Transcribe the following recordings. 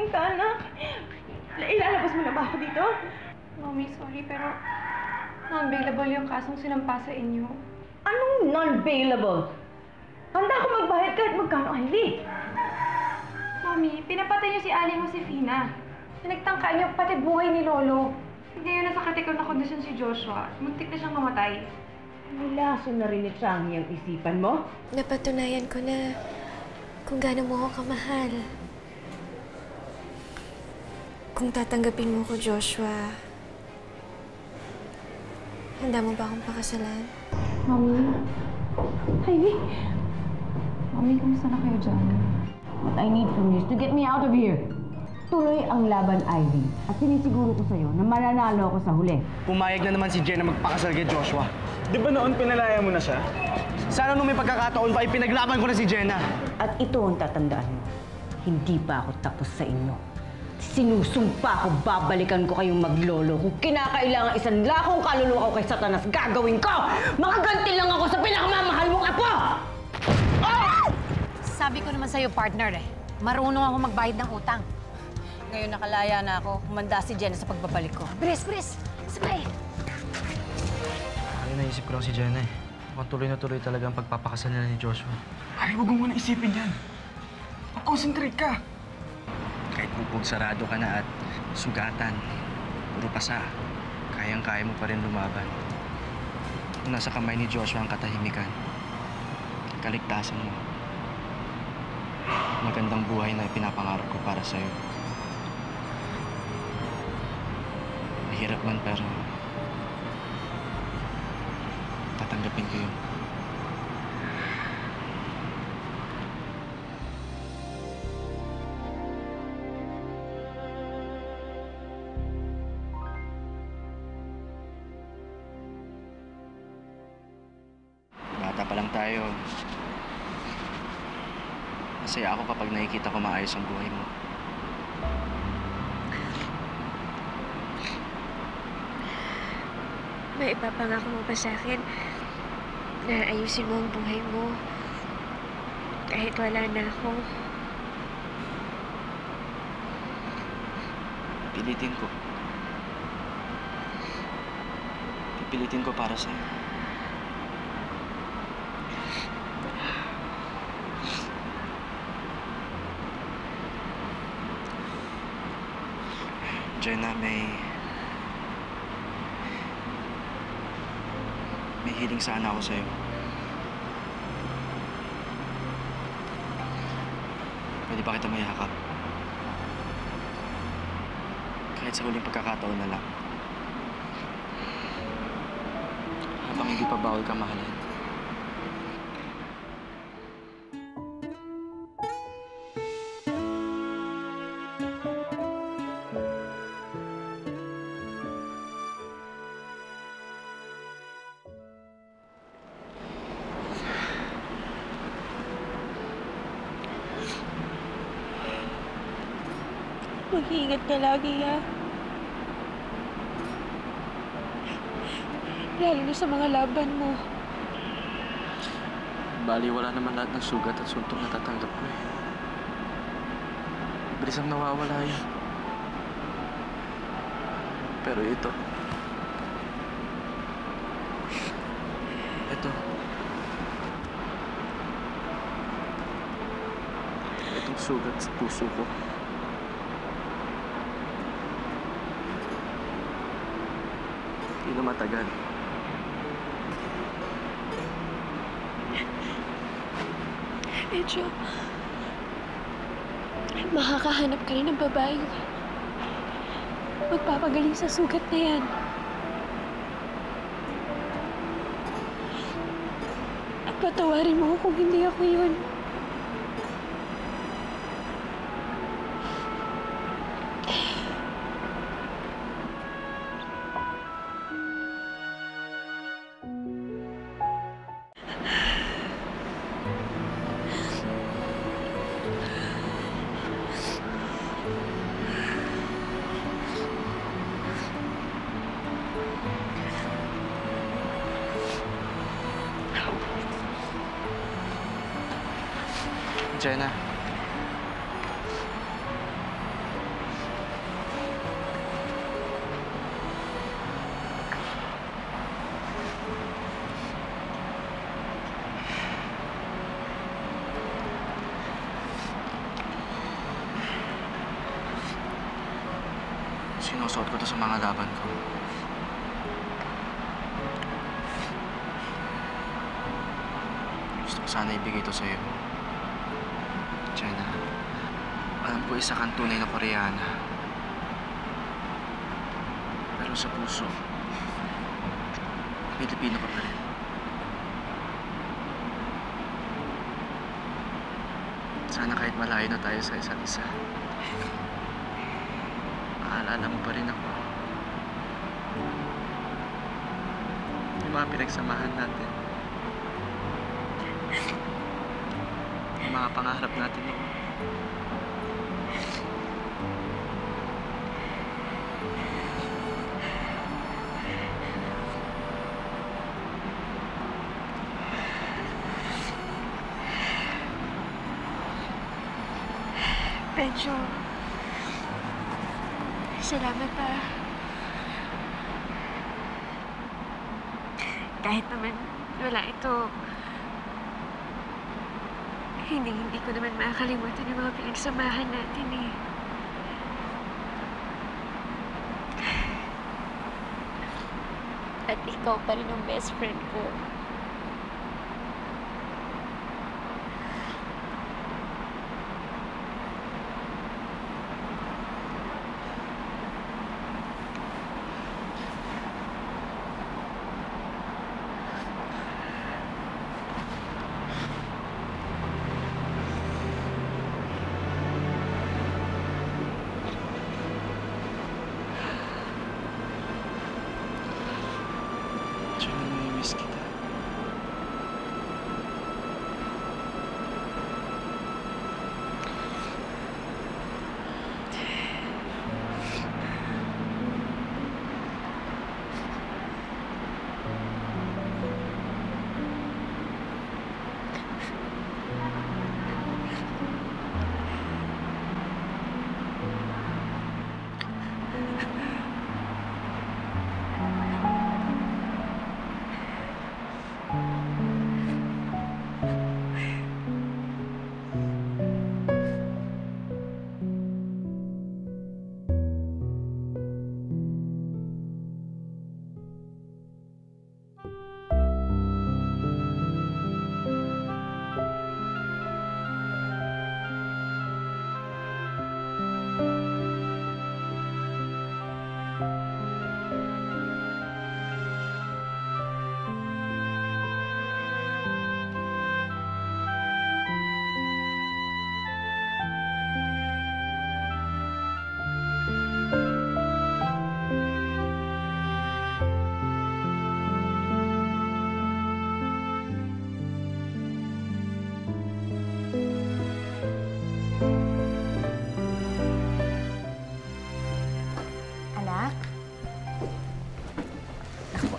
lasing ka, anak. Ilalabas mo na ba ako dito? Mommy, sorry, pero non-bailable yung kasong sinampa sa inyo. Anong non-bailable? Handa ako magbayad kahit magkano, Ivy. Mommy, pinapatay niyo si Aling Josefina. Pinagtangkaan niyo pati buhay ni Lolo. Ngayon nasa kritikal na kondisyon si Joshua. Muntik na siyang mamatay. Nilaso na rin ni Changi ang isipan mo? Napatunayan ko na kung gaano mo ako kamahal. Kung tatanggapin mo ko, Joshua, handa mo ba akong pakasalan? Mommy? Ivy? Mommy, kamusta na kayo dyan? What I need from you is to get me out of here. Tuloy ang laban, Ivy. At sinisiguro ko sa'yo na mananalo ako sa huli. Pumayag na naman si Jen na magpakasal kay Joshua. Di ba noon pinalaya mo na siya? Sana nung may pagkakataon pa, ipinaglaban ko na si Jenna. At ito ang tatandaan mo. Hindi pa ako tapos sa inyo. Sinusumpa ko, babalikan ko kayong maglolo. Kung kinakailangan isang lakong kaluluwa ko kay Satanas, gagawin ko! Makaganti lang ako sa pinakamamahal mong apo! Ah! Sabi ko naman sa'yo, partner eh. Marunong ako magbayad ng utang. Ngayon nakalaya na ako. Humanda si Jenna sa pagbabalik ko. Bilis! Sabay! Ay, naisip ko lang si Jenna eh. Mukhang tuloy na tuloy talaga ang pagpapakasal nila ni Joshua. Ay, huwag mo muna isipin yan. Mag-concentrate ka. Kahit bubog sarado ka na at sugatan, puro pasa, kayang-kaya mo pa rin lumaban. Kung nasa kamay ni Joshua ang katahimikan, kaligtasan mo. Magandang buhay na ipinapangarap ko para sa'yo. Mahirap man pero tatanggapin ko yun. Bata pa lang tayo. Masaya ako kapag nakikita ko maayos ang buhay mo. May ipapangako mo ba sa akin na ayusin mo ang buhay mo kahit wala na ako? Pipilitin ko. Pipilitin ko para sa'yo. Jenna, may hiling sana ako sa'yo. Pwede ba kita mayakap? Kahit sa huling pagkakataon na lang. Habang hindi pa bawal ka mahalin. Mag-iingat ka lagi, ha? Lalo na sa mga laban mo. Bali, wala naman lahat ng sugat at suntok na tatanggap ko eh. Bilis ang nawawala yun. Pero ito. Itong sugat sa puso ko. Hindi na matagal. Medyo makakahanap ka rin ng babaeng magpapagaling sa sugat na yan. At patawarin mo kung hindi ako yun. Jenna. sinusuot ko to sa mga laban ko. Gusto ko sana ibigay to sa'yo. Jenna, alam ko isa kang tunay na Koreana. Pero sa puso, Pilipino ka pa rin. Sana kahit malayo na tayo sa isa't isa, maalala mo pa rin ako. Yung mga pinagsamahan natin. Yung mga pangarap natin noon. Benjo, salamat ah. Kahit naman wala ito, hindi ko naman makakalimutan yung mga pinagsamahan natin eh. At ikaw pa rin ang best friend ko. Jenna, namimiss kita.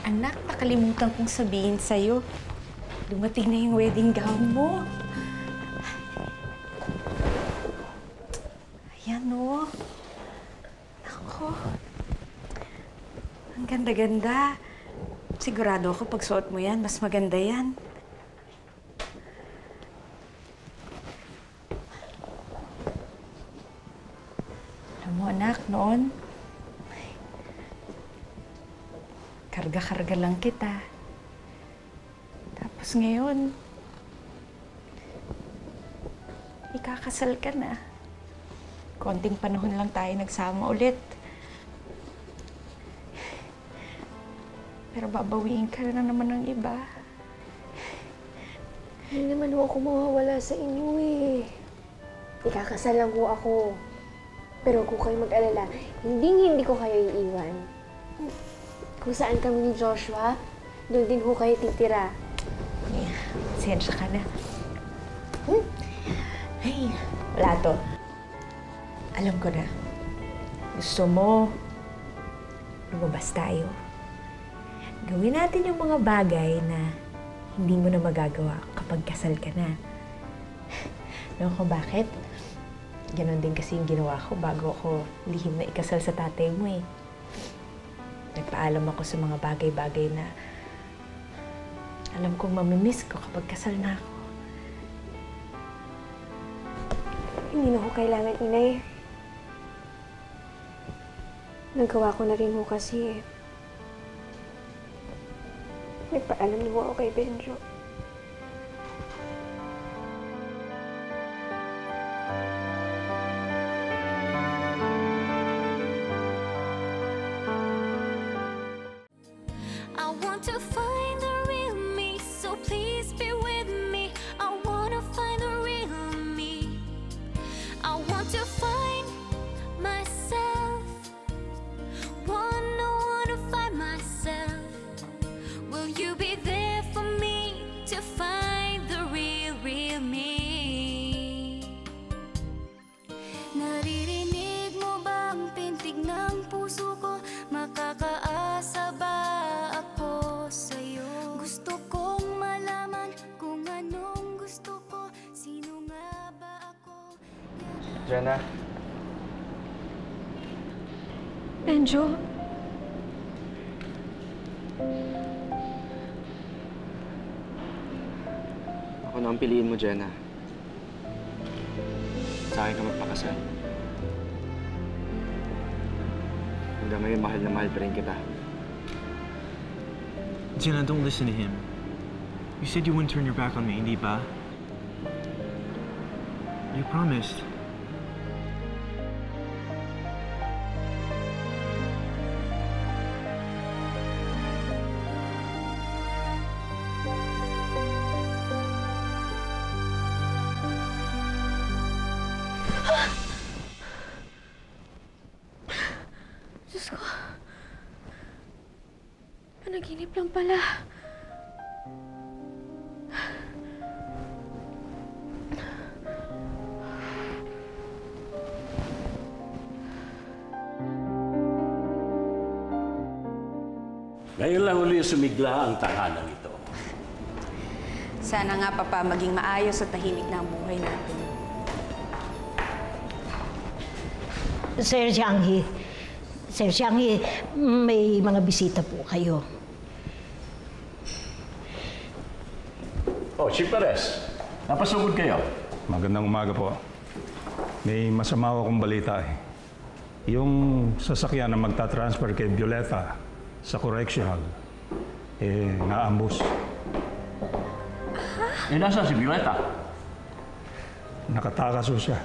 Anak, nakalimutan kong sabihin sa'yo. Dumating na yung wedding gown mo. Ayan, o. Ako. Ang ganda-ganda. Sigurado ako pag suot mo yan, mas maganda yan. Alam mo, anak, noon, karga-karga lang kita. Tapos ngayon, ikakasal ka na. Konting panahon lang tayo nagsama ulit. Pero babawiin ka na naman ng iba. Hindi naman ako mawawala sa inyo eh. Ikakasal lang ko ako. Pero kung kayo mag-alala, hindi ko kayo iiwan. Kung saan kami ni Joshua, doon din ho kayo titira. Sensya ka na. Ay, wala to. Alam ko na. Gusto mo, lumabas tayo. Gawin natin yung mga bagay na hindi mo na magagawa kapag kasal ka na. Alam ko bakit? Ganon din kasi yung ginawa ko bago ako lihim na ikasal sa tatay mo eh. Nagpaalam ako sa mga bagay-bagay na alam kong mamimiss ko kapag kasal na ako. Hindi na ko kailangan, Inay. Nagawa ko na rin ho kasi. Nagpaalam na ho ako kay Benjo. I want to find the real me, so please be with me. I wanna find the real me. I want to find myself. Wanna find myself. Will you be there for me to find the real me? Naririnig mo ba ang pintig ng puso ko? Makakaasa ba ako sa'yo? Gusto kong malaman kung anong gusto ko. Sino nga ba ako? Jenna, Benjo, ako na ang piliin mo, Jenna. Sa akin ka magpakasal. Hanggang ngayon, mahal na mahal pa rin kita. Jenna, don't listen to him. You said you wouldn't turn your back on me, hindi ba? You promised. Diyos ko. Panaginip lang pala. Ngayon lang uli sumigla ang tahanan ito. Sana nga, Papa, maging maayos at tahimik na ang buhay natin. Sir Xianghe, may mga bisita po kayo. Oh, Chief Perez, napasugod kayo. Magandang umaga po. May masama akong balita eh. Yung sasakyan na magta-transfer kay Violeta sa correctional, naambus. Nasaan si Violeta? Nakatakas ho siya.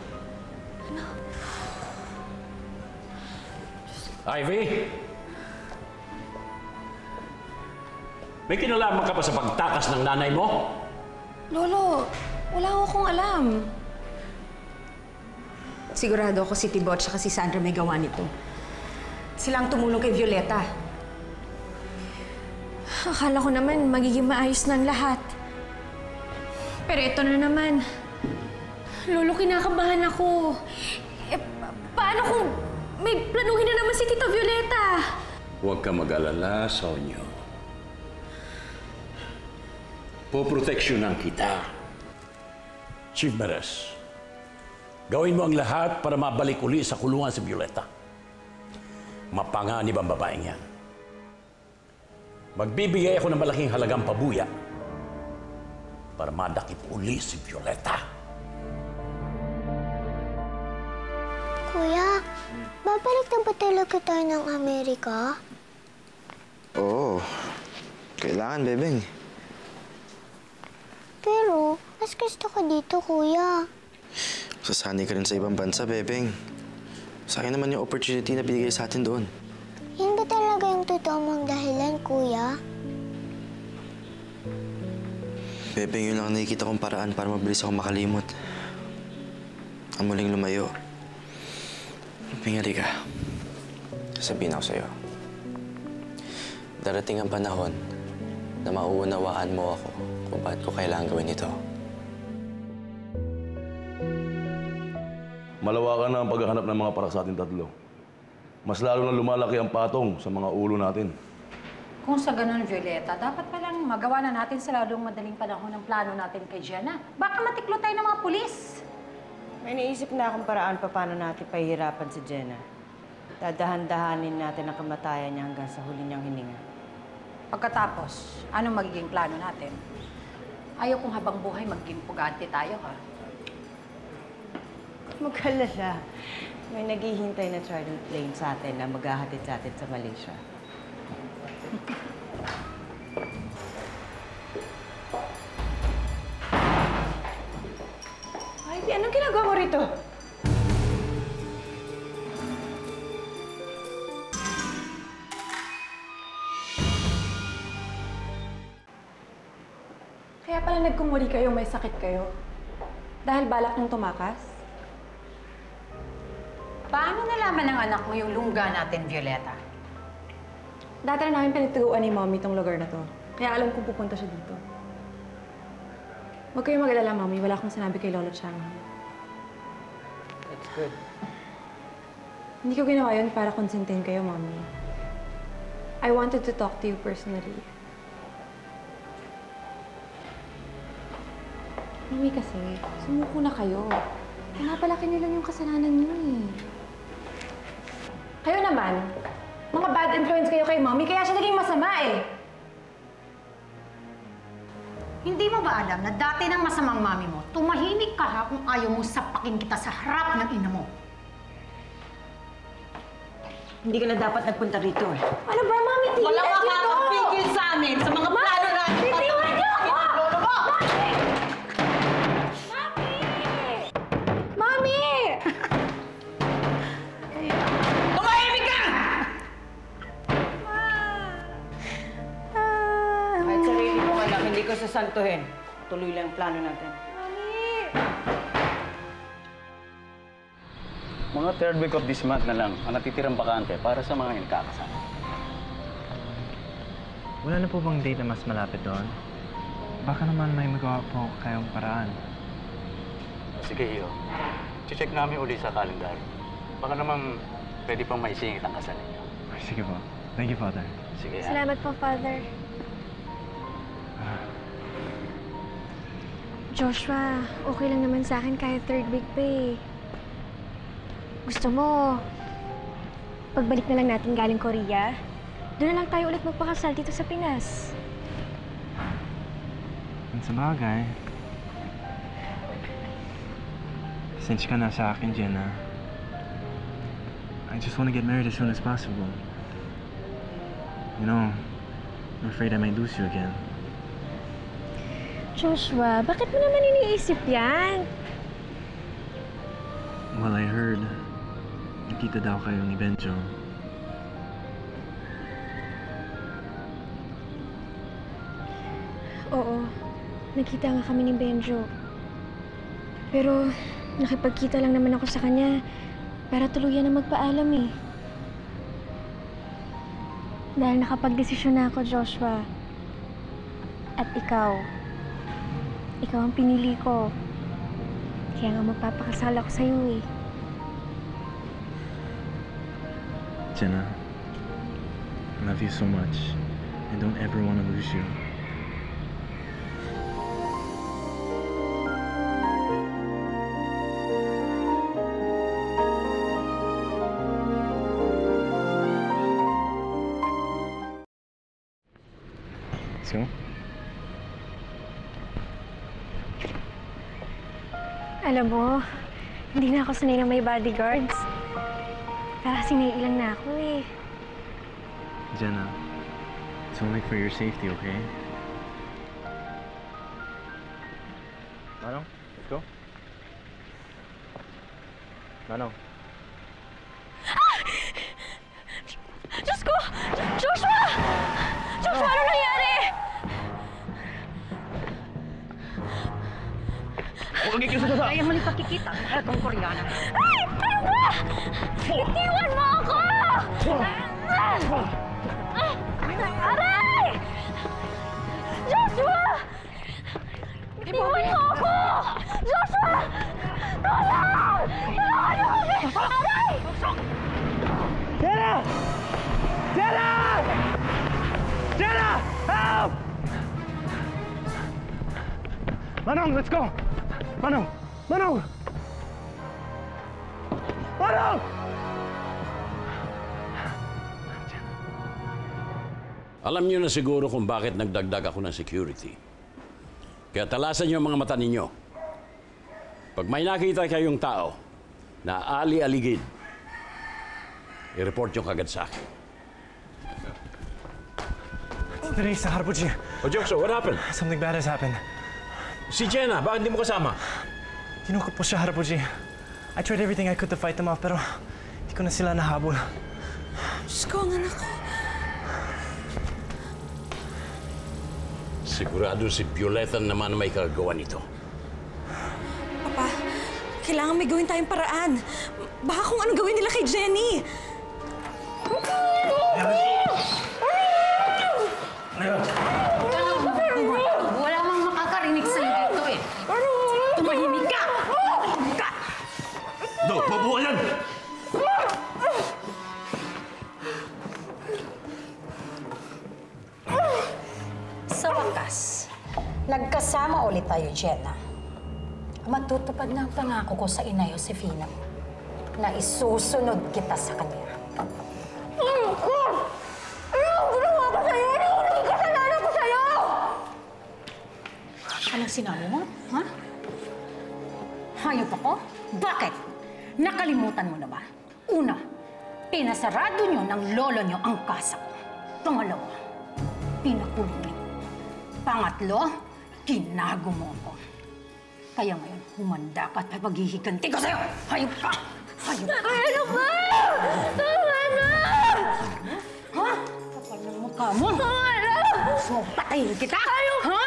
Ivy? May kinalaman ka pa sa pagtakas ng nanay mo? Lolo, wala akong alam. Sigurado ako si Tibot at si Sandra may gawa nito. Sila ang tumulong kay Violeta. Akala ko naman magiging maayos ng lahat. Pero ito na naman. Lolo, kinakabahan ako. Paano kung may planuhin na naman si Tita Violeta? Huwag ka mag-alala, Sonyo. Poproteksyonan kita. Chief Perez, gawin mo ang lahat para mabalik uli sa kulungan si Violeta. Mapanganib ang babaeng yan. Magbibigay ako ng malaking halagang pabuya para madakip uli si Violeta. Kuya, babalik na ba talaga tayo ng Amerika? Oo. Kailangan, Bebeng. Pero, mas gusto ko dito, Kuya. Sasanay ka rin sa ibang bansa, Bebeng. Sa akin naman yung opportunity na binigay sa atin doon. Yan ba talaga yung totoo mong dahilan, Kuya? Bebeng, yun lang ang nakikita kong paraan para mabilis ako makalimot. Ang muling lumayo. Pingali ka. Sasabihin ako sa'yo. Darating ang panahon na mauunawaan mo ako kung bakit ko kailangan gawin ito. Malawakan na ang paghahanap ng mga para sa ating tatlo. Mas lalo na lumalaki ang patong sa mga ulo natin. Kung sa ganun, Violeta, dapat palang magawa na natin sa lalong madaling panahon ng plano natin kay Jenna. Baka matiklo tayo ng mga pulis. May naisip na akong paraan pa paano natin pahihirapan si Jenna. Dadahan-dahanin natin ang kamatayan niya hanggang sa huli niyang hininga. Pagkatapos, anong magiging plano natin? Ayaw kong habang buhay maging pugante tayo, ha? Mag-alala. May naghihintay na chartered plane sa atin na maghahatid sa atin sa Malaysia. Ivy, anong ginagawa mo rito? Kaya pala nagkumuli kayo, may sakit kayo. Dahil balak niyong tumakas? Paano nalaman ng anak mo yung lungga natin, Violeta? Dati na namin pinagturuan ni Mommy itong lugar na to. Kaya alam kong pupunta siya dito. Huwag kayong mag-alala, Mommy. Wala akong sinabi kay Lolo Chang. That's good. Hindi ko ginawa yun para konsentin kayo, Mommy. I wanted to talk to you personally. Mommy kasi, sumuko na kayo. Pinapalaki niyo lang yung kasalanan niyo eh. Kayo naman, mga bad influence kayo kay Mommy, kaya siya naging masama eh. Hindi mo ba alam na dati ng masamang mami mo, tumahimik ka ha kung ayaw mo sapakin kita sa harap ng ina mo? Hindi ka na dapat nagpunta rito eh. Ano ba, Mommy? Tigil Walang makakapigil sa amin sa mga plano natin. Titiwan niyo ako! Lolo mo! Mommy! Tumahimik ka! Kahit sarili mo alam, hindi ko sasantuhin. Tuloy lang ang plano natin. Mga third week of this month na lang ang natitirang bakante para sa mga nagkakasal. Wala na po bang date na mas malapit doon? Baka naman may magawa po kayong paraan. Sige, Hiyo. Check namin uli sa kalendar. Baka naman pwede pang maisingit ang kasal ninyo. Sige po. Thank you, Father. Sige, ha? Salamat po, Father. Joshua, okay lang naman sa akin kahit third week pa eh. Gusto mo, pagbalik na lang natin galing Korea, doon na lang tayo ulit magpakasal dito sa Pinas. Sa bagay. Since ka na sa akin, Jenna, I just want to get married as soon as possible. You know, I'm afraid I might lose you again. Joshua, bakit mo naman iniisip yan? Well, I heard, nakita daw kayo ni Benjo. Oo, nakita nga kami ni Benjo. Pero nakipagkita lang naman ako sa kanya para tuluyan na magpaalam eh. Dahil nakapag-desisyon na ako, Joshua. At ikaw ang pinili ko. Kaya nga magpapakasal ako sa'yo eh. Jenna, I love you so much. I don't ever want to lose you. So? Alam mo, hindi na ako sanay na may bodyguards. Para kasing naiilang na ako eh. Jenna, it's only for your safety, okay? Manong, let's go. Manong. Diyos ko! Joshua! Joshua, ano nangyari? Huwag kang ikiso sa... Kaya mo ni pakikita ang halagang Koreana. Ay! Ano ba? Itiwan mo ako! Aray! Joshua! Itiwan mo ako! Joshua! Tulong! Tulungan mo kami! Aray! Jenna! Jenna! Jenna! Help! Manong, let's go! Manong! Manong! Manong! Alam niyo na siguro kung bakit nagdagdag ako ng security. Kaya talasan niyo ang mga mata ninyo. Pag may nakita kayong tao na ali-aligid I-report nyo kagad sa akin. Denise, Harbuji. Oh, Joshua, what happened? Something bad has happened. Si Jenna, bakit hindi mo kasama? Tinukot po siya, Harbuji. I tried everything I could to fight them off, pero hindi ko na sila nahabol. Diyos ko, ang anak ko. Sigurado si Violeta naman may kagawa nito. Papa, kailangan may gawin tayong paraan. Baka kung anong gawin nila kay Jenny. Wala mang makakarinig sa'yo dito eh. Tumahimik ka! Do, mabuha yan! Sa wakas, nagkasama ulit tayo, Jenna. Matutupad na ang pangako ko sa ina Josefina na isusunod kita sa kanya. Anong sinabi mo? Ha? Hayop ako? Bakit? Nakalimutan mo na ba? Una, pinasarado nyo ng lolo nyo ang kasa ko. Pangalawa, pinakulong niyo. Pangatlo, kinago mo ako. Kaya ngayon, humanda ka at paghihiganti ko sa'yo! Hayop ka! Hayop ka! Ano ba? Tama na! Ha? Kapal ng mukha mo! Gusto mo patayin kita? Hayop! Ha?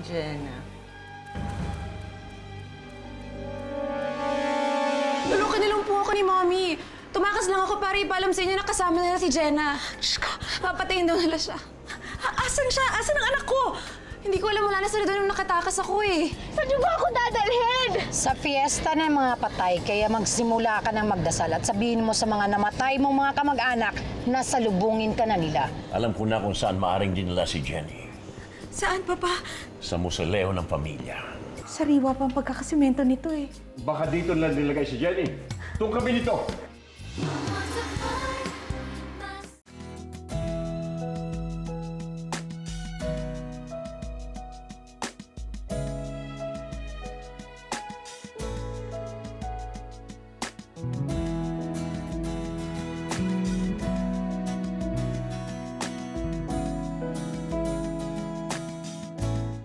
Jenna. Tulungan nilang po ako ni Mommy. Tumakas lang ako para ipaalam sa inyo na kasama nila si Jenna. Diyos ko, papatayin daw nila siya. Asan siya? Asan ang anak ko? Hindi ko alam, wala na sila doon nung nakatakas ako eh. Saan niyo ba ako dadalhin? Sa fiesta ng mga patay, kaya magsimula ka ng magdasal at sabihin mo sa mga namatay mong mga kamag-anak na salubungin ka na nila. Alam ko na kung saan maaring dinala si Jenny. Saan, Papa? Sa musoleo ng pamilya. Sariwa pa ang pagkakasimento nito eh. Baka dito na nilagay si Jenny. Itong kami nito.